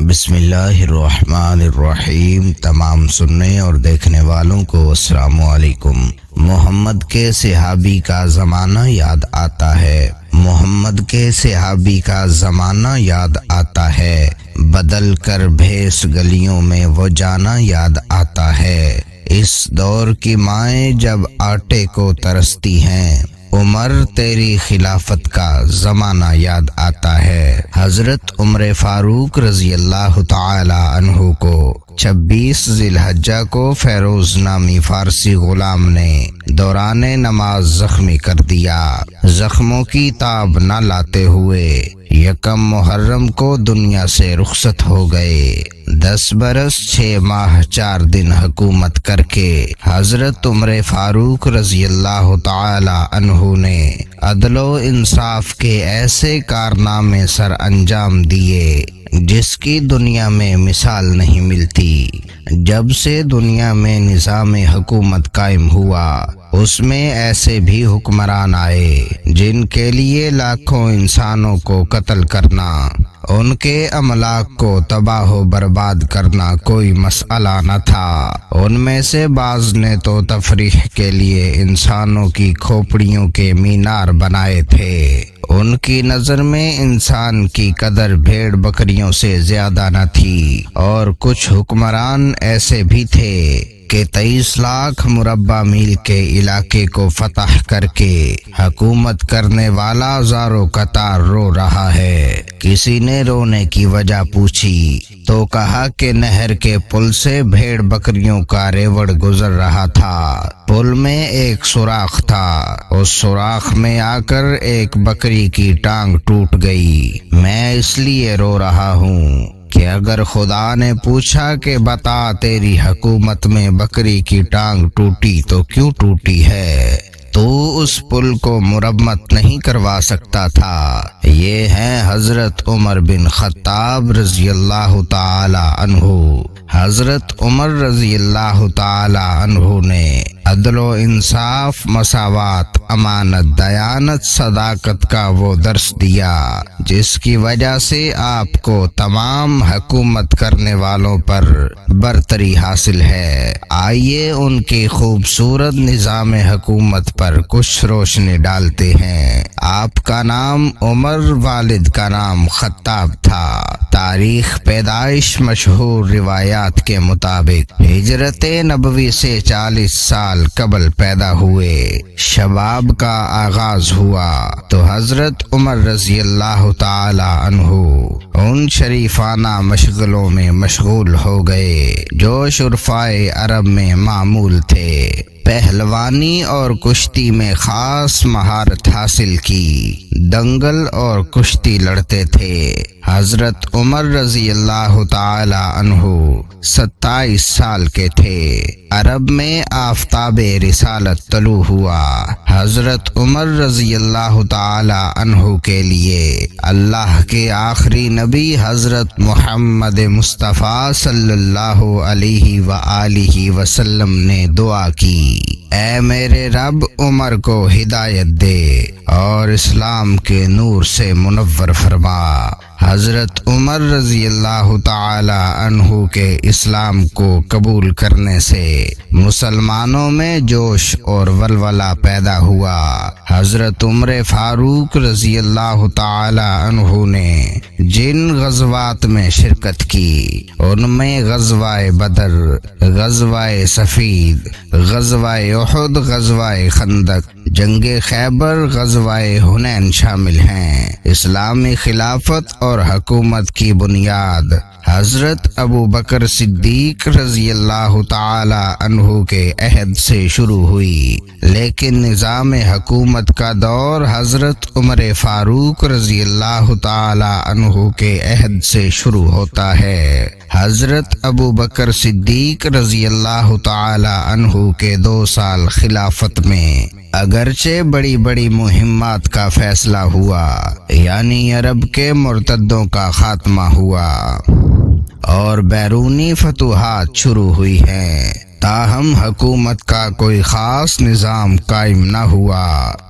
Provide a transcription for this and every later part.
بسم اللہ الرحمن الرحیم۔ تمام سننے اور دیکھنے والوں کو السلام علیکم۔ محمد کے صحابی کا زمانہ یاد آتا ہے، محمد کے صحابی کا زمانہ یاد آتا ہے، بدل کر بھیس گلیوں میں وہ جانا یاد آتا ہے۔ اس دور کی مائیں جب آٹے کو ترستی ہیں، عمر تیری خلافت کا زمانہ یاد آتا ہے۔ حضرت عمر فاروق رضی اللہ تعالی عنہ کو 26 ذی الحجہ کو فیروز نامی فارسی غلام نے دوران نماز زخمی کر دیا۔ زخموں کی تاب نہ لاتے ہوئے یکم محرم کو دنیا سے رخصت ہو گئے۔ 10 برس 6 ماہ 4 دن حکومت کر کے حضرت عمر فاروق رضی اللہ تعالی عنہ نے عدل و انصاف کے ایسے کارنامے سر انجام دیے جس کی دنیا میں مثال نہیں ملتی۔ جب سے دنیا میں نظام حکومت قائم ہوا، اس میں ایسے بھی حکمران آئے جن کے لیے لاکھوں انسانوں کو قتل کرنا، ان کے املاک کو تباہ و برباد کرنا کوئی مسئلہ نہ تھا۔ ان میں سے بعض نے تو تفریح کے لیے انسانوں کی کھوپڑیوں کے مینار بنائے تھے۔ ان کی نظر میں انسان کی قدر بھیڑ بکریوں سے زیادہ نہ تھی، اور کچھ حکمران ایسے بھی تھے کہ 23 لاکھ مربع میل کے علاقے کو فتح کر کے حکومت کرنے والا زاروں قطار رو رہا ہے۔ کسی نے رونے کی وجہ پوچھی تو کہا کہ نہر کے پل سے بھیڑ بکریوں کا ریوڑ گزر رہا تھا، پل میں ایک سوراخ تھا، اس سوراخ میں آ کر ایک بکری کی ٹانگ ٹوٹ گئی، میں اس لیے رو رہا ہوں کہ اگر خدا نے پوچھا کہ بتا تیری حکومت میں بکری کی ٹانگ ٹوٹی تو کیوں ٹوٹی ہے، تو اس پل کو مرمت نہیں کروا سکتا تھا۔ یہ ہیں حضرت عمر بن خطاب رضی اللہ تعالی عنہ۔ حضرت عمر رضی اللہ تعالی عنہ نے عدل و انصاف، مساوات، امانت، دیانت، صداقت کا وہ درس دیا جس کی وجہ سے آپ کو تمام حکومت کرنے والوں پر برتری حاصل ہے۔ آئیے ان کی خوبصورت نظام حکومت پر کچھ روشنی ڈالتے ہیں۔ آپ کا نام عمر، والد کا نام خطاب تھا۔ تاریخ پیدائش مشہور روایات کے مطابق ہجرت نبوی سے 40 سال قبل پیدا ہوئے۔ شباب کا آغاز ہوا تو حضرت عمر رضی اللہ تعالی عنہ ان شریفانہ مشغلوں میں مشغول ہو گئے جو شرفائے عرب میں معمول تھے۔ پہلوانی اور کشتی میں خاص مہارت حاصل کی، دنگل اور کشتی لڑتے تھے۔ حضرت عمر رضی اللہ تعالی عنہ 27 سال کے تھے۔ عرب میں آفتاب رسالت طلوع ہوا۔ حضرت عمر رضی اللہ تعالی عنہ کے لیے اللہ کے آخری نبی حضرت محمد مصطفیٰ صلی اللہ علیہ وآلہ وسلم نے دعا کی، اے میرے رب، عمر کو ہدایت دے اور اسلام کے نور سے منور فرما۔ حضرت عمر رضی اللہ تعالی عنہ کے اسلام کو قبول کرنے سے مسلمانوں میں جوش اور ولولہ پیدا ہوا۔ حضرت عمر فاروق رضی اللہ تعالی عنہ نے جن غزوات میں شرکت کی، ان میں غزوہ بدر، غزوہ سفید، غزوہ احد، غزوہ خندق، جنگ خیبر، غزوہ حنین شامل ہیں۔ اسلامی خلافت اور حکومت کی بنیاد حضرت ابو بکر صدیق رضی اللہ تعالی عنہ کے عہد سے شروع ہوئی، لیکن نظام حکومت کا دور حضرت عمر فاروق رضی اللہ تعالی عنہ کے عہد سے شروع ہوتا ہے۔ حضرت ابو بکر صدیق رضی اللہ تعالی عنہ کے 2 سال خلافت میں اگرچہ بڑی بڑی مہمات کا فیصلہ ہوا، یعنی عرب کے مرتدوں کا خاتمہ ہوا اور بیرونی فتوحات شروع ہوئی ہیں، تاہم حکومت کا کوئی خاص نظام قائم نہ ہوا،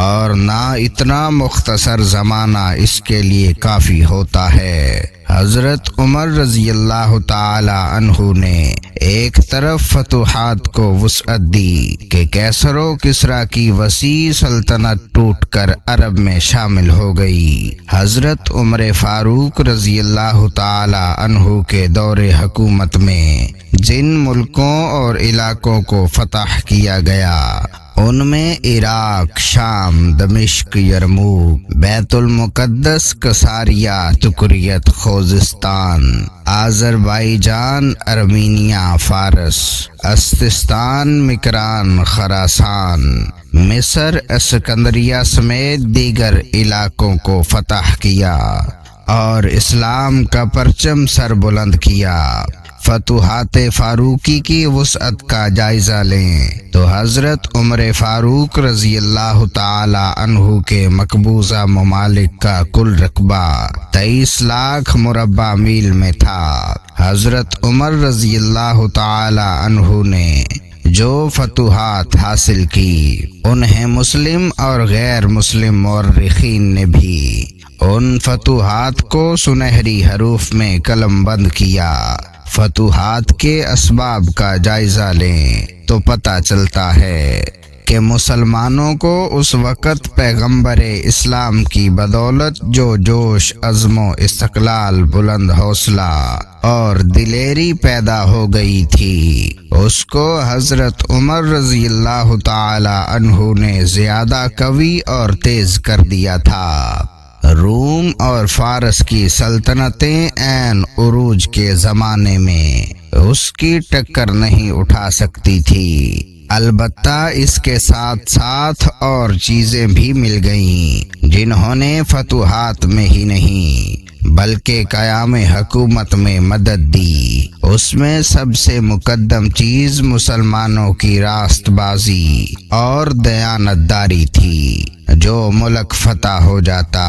اور نہ اتنا مختصر زمانہ اس کے لیے کافی ہوتا ہے۔ حضرت عمر رضی اللہ تعالی عنہ نے ایک طرف فتوحات کو وسعت دی کہ کیسر و کسریٰ کی وسیع سلطنت ٹوٹ کر عرب میں شامل ہو گئی۔ حضرت عمر فاروق رضی اللہ تعالی عنہ کے دور حکومت میں جن ملکوں اور علاقوں کو فتح کیا گیا ان میں عراق، شام، دمشق، یرموک، بیت المقدس، کساریہ، تکریت، خوزستان، آذربائیجان، ارمینیا، فارس، استستان، مکران، خراسان، مصر، اسکندریہ سمیت دیگر علاقوں کو فتح کیا اور اسلام کا پرچم سر بلند کیا۔ فتوحات فاروقی کی وسعت کا جائزہ لیں تو حضرت عمر فاروق رضی اللہ تعالی عنہ کے مقبوضہ ممالک کا کل رقبہ 23 لاکھ مربع میل میں تھا۔ حضرت عمر رضی اللہ تعالی عنہ نے جو فتوحات حاصل کی انہیں مسلم اور غیر مسلم مورخین نے بھی ان فتوحات کو سنہری حروف میں قلم بند کیا۔ فتوحات کے اسباب کا جائزہ لیں تو پتہ چلتا ہے کہ مسلمانوں کو اس وقت پیغمبر اسلام کی بدولت جو جوش، عزم و استقلال، بلند حوصلہ اور دلیری پیدا ہو گئی تھی اس کو حضرت عمر رضی اللہ تعالی عنہ نے زیادہ قوی اور تیز کر دیا تھا۔ روم اور فارس کی سلطنتیں عین عروج کے زمانے میں اس کی ٹکر نہیں اٹھا سکتی تھی۔ البتہ اس کے ساتھ ساتھ اور چیزیں بھی مل گئیں جنہوں نے فتوحات میں ہی نہیں بلکہ قیام حکومت میں مدد دی۔ اس میں سب سے مقدم چیز مسلمانوں کی راست بازی اور دیانتداری تھی۔ جو ملک فتح ہو جاتا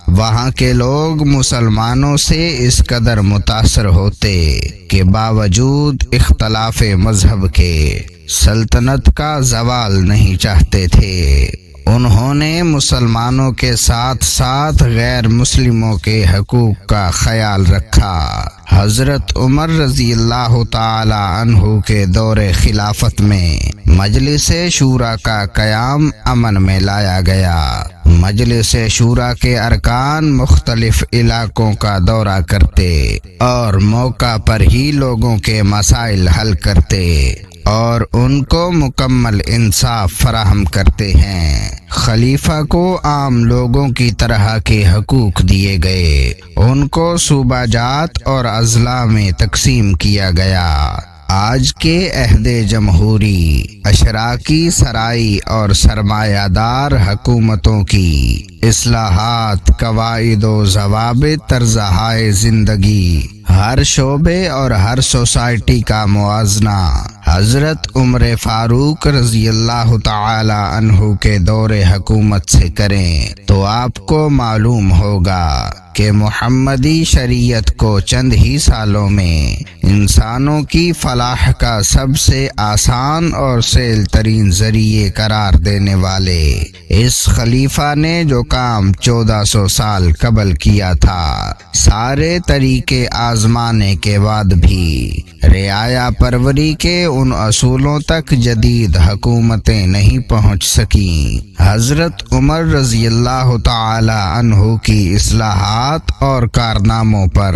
وہاں کے لوگ مسلمانوں سے اس قدر متاثر ہوتے کہ باوجود اختلاف مذہب کے سلطنت کا زوال نہیں چاہتے تھے۔ انہوں نے مسلمانوں کے ساتھ ساتھ غیر مسلموں کے حقوق کا خیال رکھا۔ حضرت عمر رضی اللہ تعالی عنہ کے دور خلافت میں مجلس شورا کا قیام عمل میں لایا گیا۔ مجلس شورا کے ارکان مختلف علاقوں کا دورہ کرتے اور موقع پر ہی لوگوں کے مسائل حل کرتے اور ان کو مکمل انصاف فراہم کرتے ہیں۔ خلیفہ کو عام لوگوں کی طرح کے حقوق دیے گئے، ان کو صوبہ جات اور اضلاع میں تقسیم کیا گیا۔ آج کے عہد جمہوری، اشراکی، سرائی اور سرمایہ دار حکومتوں کی اصلاحات، قواعد و ضوابط، طرزہائے زندگی، ہر شعبے اور ہر سوسائٹی کا موازنہ حضرت عمر فاروق رضی اللہ تعالی عنہ کے دور حکومت سے کریں تو آپ کو معلوم ہوگا کہ محمدی شریعت کو چند ہی سالوں میں انسانوں کی فلاح کا سب سے آسان اور سہل ترین ذریعے قرار دینے والے اس خلیفہ نے جو کام 1400 سال قبل کیا تھا، سارے طریقے آزمانے کے بعد بھی رعایا پروری کے ان اصولوں تک جدید حکومتیں نہیں پہنچ سکیں۔ حضرت عمر رضی اللہ تعالی عنہ کی اصلاحات اور کارناموں پر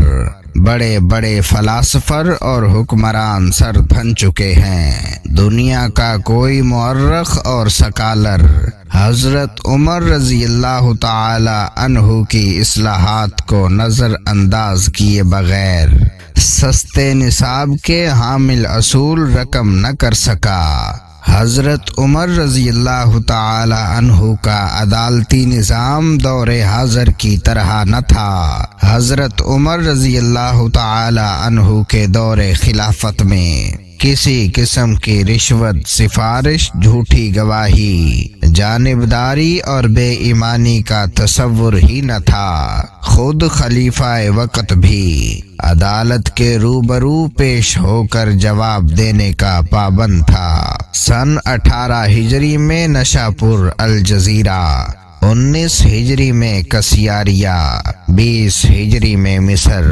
بڑے بڑے فلاسفر اور حکمران سر بن چکے ہیں۔ دنیا کا کوئی مورخ اور سکالر حضرت عمر رضی اللہ تعالی عنہ کی اصلاحات کو نظر انداز کیے بغیر سستے نصاب کے حامل اصول رقم نہ کر سکا۔ حضرت عمر رضی اللہ تعالی عنہ کا عدالتی نظام دور حاضر کی طرح نہ تھا۔ حضرت عمر رضی اللہ تعالی عنہ کے دور خلافت میں کسی قسم کی رشوت، سفارش، جھوٹی گواہی، جانبداری اور بے ایمانی کا تصور ہی نہ تھا۔ خود خلیفہ وقت بھی عدالت کے روبرو پیش ہو کر جواب دینے کا پابند تھا۔ سن 18 ہجری میں نشاپور الجزیرہ 19 ہجری میں کسیاریا، 20 ہجری میں مصر،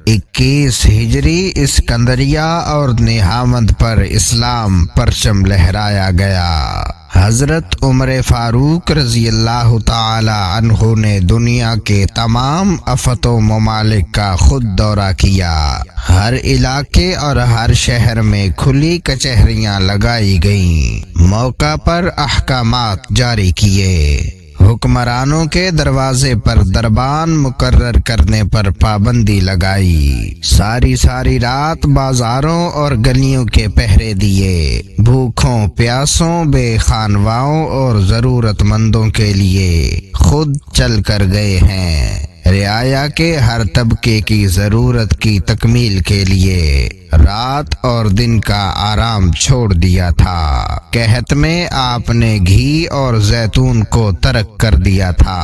21 ہجری اسکندریہ اور نہاوند پر اسلام پرچم لہرایا گیا۔ حضرت عمر فاروق رضی اللہ تعالی عنہ نے دنیا کے تمام افت و ممالک کا خود دورہ کیا۔ ہر علاقے اور ہر شہر میں کھلی کچہریاں لگائی گئیں، موقع پر احکامات جاری کیے، حکمرانوں کے دروازے پر دربان مقرر کرنے پر پابندی لگائی، ساری رات بازاروں اور گلیوں کے پہرے دیے، بھوکھوں پیاسوں بے خانواؤں اور ضرورت مندوں کے لیے خود چل کر گئے ہیں۔ رعایا کے ہر طبقے کی ضرورت کی تکمیل کے لیے رات اور دن کا آرام چھوڑ دیا تھا۔ قحط میں آپ نے گھی اور زیتون کو ترک کر دیا تھا،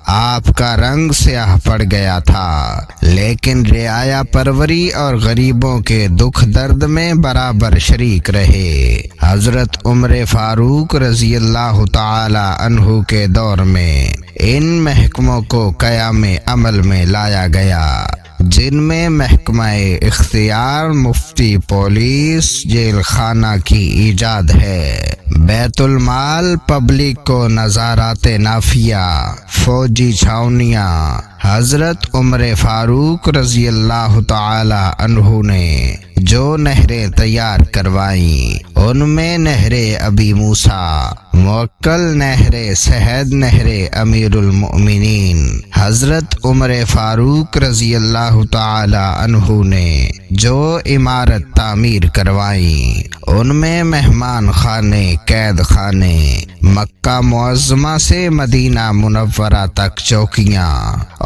آپ کا رنگ سیاہ پڑ گیا تھا، لیکن رعایا پروری اور غریبوں کے دکھ درد میں برابر شریک رہے۔ حضرت عمر فاروق رضی اللہ تعالی عنہ کے دور میں ان محکموں کو قیام عمل میں لایا گیا، جن میں محکمہ اختیار، مفتی، پولیس، جیل خانہ کی ایجاد ہے، بیت المال، پبلک کو نظارات نافیہ، فوجی چھاونیاں۔ حضرت عمر فاروق رضی اللہ تعالی عنہ نے جو نہریں تیار کروائیں، ان میں نہر ابی موسیٰ موکل، نہر سہد، نہر امیر المؤمنین حضرت عمر فاروق رضی اللہ تعالی عنہ نے جو عمارت تعمیر کروائیں، ان میں مہمان خانے، قید خانے، مکہ معظمہ سے مدینہ منورہ تک چوکیاں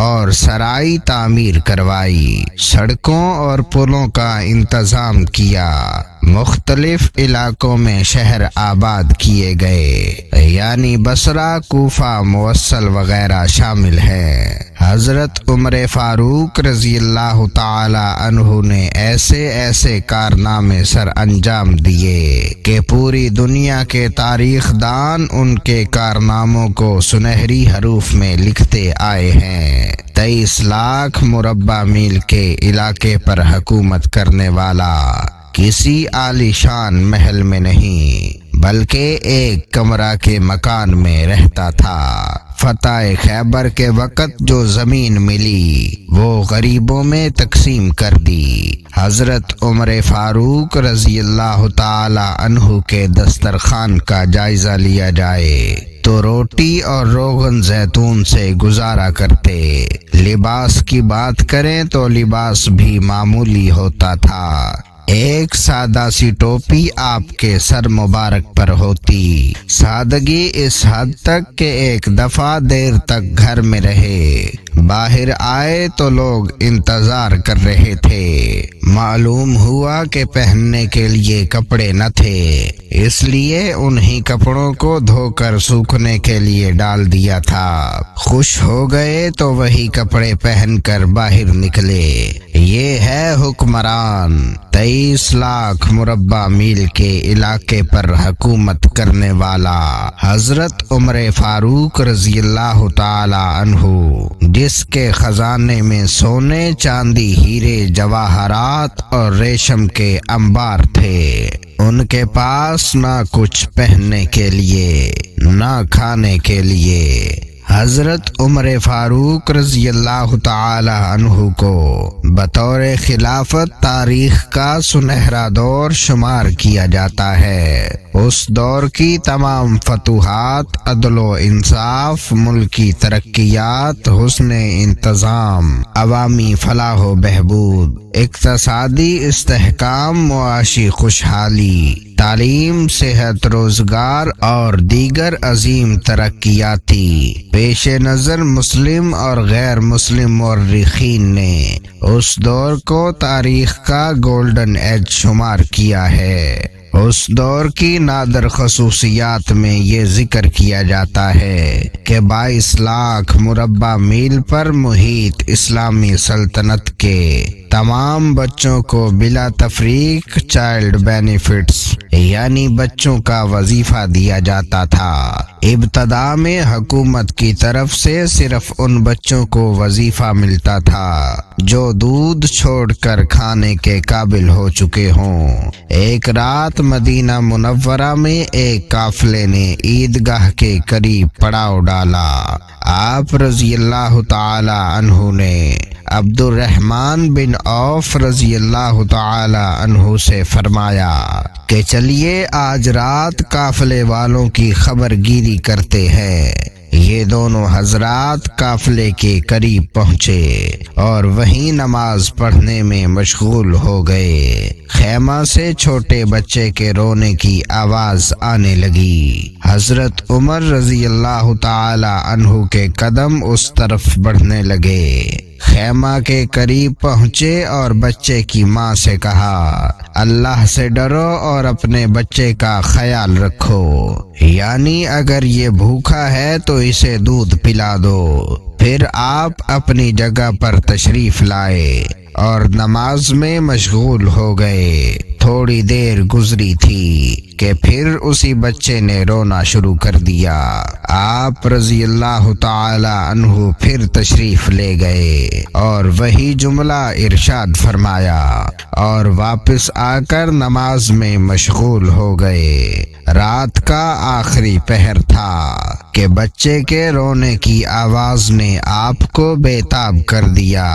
اور سرائی تعمیر کروائی، سڑکوں اور پلوں کا انتظام کیا، مختلف علاقوں میں شہر آباد کیے گئے، یعنی بصرہ، کوفہ، موصل وغیرہ شامل ہیں۔ حضرت عمر فاروق رضی اللہ تعالی عنہ نے ایسے کارنامے سر انجام دیے کہ پوری دنیا کے تاریخ دان ان کے کارناموں کو سنہری حروف میں لکھتے آئے ہیں۔ 23 لاکھ مربع میل کے علاقے پر حکومت کرنے والا کسی عالی شان محل میں نہیں بلکہ ایک کمرہ کے مکان میں رہتا تھا۔ فتح خیبر کے وقت جو زمین ملی وہ غریبوں میں تقسیم کر دی۔ حضرت عمر فاروق رضی اللہ تعالی عنہ کے دسترخوان کا جائزہ لیا جائے تو روٹی اور روغن زیتون سے گزارا کرتے، لباس کی بات کریں تو لباس بھی معمولی ہوتا تھا، ایک سادہ سی ٹوپی آپ کے سر مبارک پر ہوتی، سادگی اس حد تک کہ ایک دفعہ دیر تک گھر میں رہے، باہر آئے تو لوگ انتظار کر رہے تھے، معلوم ہوا کہ پہننے کے لیے کپڑے نہ تھے، اس لیے انہی کپڑوں کو دھو کر سوکھنے کے لیے ڈال دیا تھا، خوش ہو گئے تو وہی کپڑے پہن کر باہر نکلے۔ یہ ہے حکمران، 23 لاکھ مربع میل کے علاقے پر حکومت کرنے والا حضرت عمر فاروق رضی اللہ تعالی عنہ، جس کے خزانے میں سونے، چاندی، ہیرے، جواہرات اور ریشم کے انبار تھے۔ ان کے پاس نہ کچھ پہننے کے لیے نہ کھانے کے لیے۔ حضرت عمر فاروق رضی اللہ تعالی عنہ کو بطور خلافت تاریخ کا سنہرا دور شمار کیا جاتا ہے۔ اس دور کی تمام فتوحات، عدل و انصاف، ملکی ترقیات، حسن انتظام، عوامی فلاح و بہبود، اقتصادی استحکام، معاشی خوشحالی، تعلیم، صحت، روزگار اور دیگر عظیم ترقیاتی پیش نظر مسلم اور غیر مسلم مورخین نے اس دور کو تاریخ کا گولڈن ایج شمار کیا ہے۔ اس دور کی نادر خصوصیات میں یہ ذکر کیا جاتا ہے کہ 22 لاکھ مربع میل پر محیط اسلامی سلطنت کے تمام بچوں کو بلا تفریق چائلڈ بینیفٹس یعنی بچوں کا وظیفہ دیا جاتا تھا۔ ابتدا میں حکومت کی طرف سے صرف ان بچوں کو وظیفہ ملتا تھا جو دودھ چھوڑ کر کھانے کے قابل ہو چکے ہوں۔ ایک رات مدینہ منورہ میں ایک قافلے نے عیدگاہ کے قریب پڑاؤ ڈالا۔ آپ رضی اللہ تعالی عنہ نے عبد الرحمن بن عوف رضی اللہ تعالی عنہ سے فرمایا کہ چلیے آج رات قافلے والوں کی خبر گیری کرتے ہیں۔ یہ دونوں حضرات قافلے کے قریب پہنچے اور وہیں نماز پڑھنے میں مشغول ہو گئے۔ خیمہ سے چھوٹے بچے کے رونے کی آواز آنے لگی۔ حضرت عمر رضی اللہ تعالی عنہ کے قدم اس طرف بڑھنے لگے۔ خیمہ کے قریب پہنچے اور بچے کی ماں سے کہا، اللہ سے ڈرو اور اپنے بچے کا خیال رکھو، یعنی اگر یہ بھوکا ہے تو اسے دودھ پلا دو۔ پھر آپ اپنی جگہ پر تشریف لائے اور نماز میں مشغول ہو گئے۔ تھوڑی دیر گزری تھی کہ پھر اسی بچے نے رونا شروع کر دیا۔ آپ رضی اللہ تعالی عنہ پھر تشریف لے گئے اور وہی جملہ ارشاد فرمایا اور واپس آ کر نماز میں مشغول ہو گئے۔ رات کا آخری پہر تھا کہ بچے کے رونے کی آواز نے آپ کو بے تاب کر دیا۔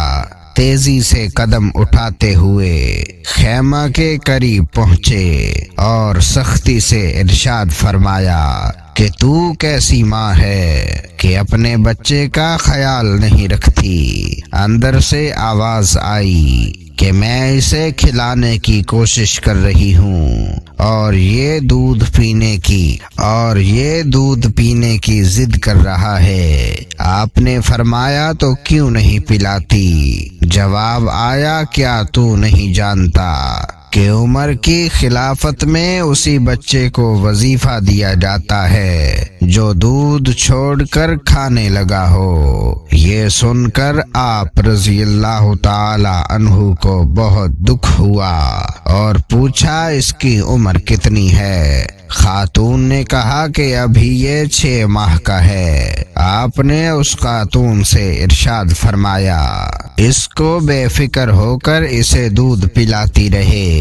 تیزی سے قدم اٹھاتے ہوئے خیمہ کے قریب پہنچے اور سختی سے ارشاد فرمایا کہ تو کیسی ماں ہے کہ اپنے بچے کا خیال نہیں رکھتی۔ اندر سے آواز آئی کہ میں اسے کھلانے کی کوشش کر رہی ہوں اور یہ دودھ پینے کی ضد کر رہا ہے۔ آپ نے فرمایا تو کیوں نہیں پلاتی؟ جواب آیا، کیا تو نہیں جانتا کہ عمر کی خلافت میں اسی بچے کو وظیفہ دیا جاتا ہے جو دودھ چھوڑ کر کھانے لگا ہو۔ یہ سن کر آپ رضی اللہ تعالی عنہ کو بہت دکھ ہوا اور پوچھا اس کی عمر کتنی ہے؟ خاتون نے کہا کہ ابھی یہ 6 ماہ کا ہے۔ آپ نے اس خاتون سے ارشاد فرمایا، اس کو بے فکر ہو کر اسے دودھ پلاتی رہے۔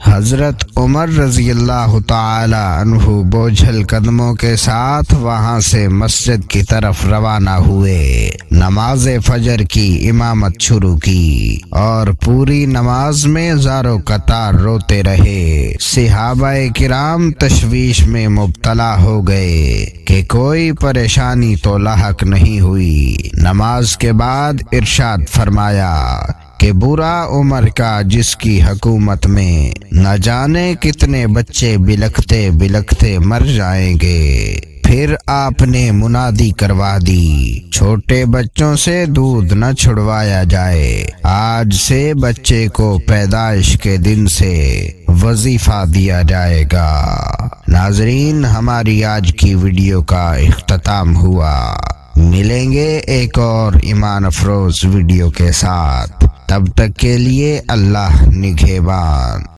حضرت عمر رضی اللہ تعالی عنہ بوجھل قدموں کے ساتھ وہاں سے مسجد کی طرف روانہ ہوئے۔ نماز فجر کی امامت شروع کی اور پوری نماز میں زارو قطار روتے رہے۔ صحابہ کرام تشویش میں مبتلا ہو گئے کہ کوئی پریشانی تو لاحق نہیں ہوئی۔ نماز کے بعد ارشاد فرمایا کہ برا عمر کا جس کی حکومت میں نہ جانے کتنے بچے بلکتے بلکتے مر جائیں گے۔ پھر آپ نے منادی کروا دی، چھوٹے بچوں سے دودھ نہ چھڑوایا جائے۔ آج سے بچے کو پیدائش کے دن سے وظیفہ دیا جائے گا۔ ناظرین، ہماری آج کی ویڈیو کا اختتام ہوا۔ ملیں گے ایک اور ایمان افروز ویڈیو کے ساتھ، تب تک کے لیے اللہ نگہبان۔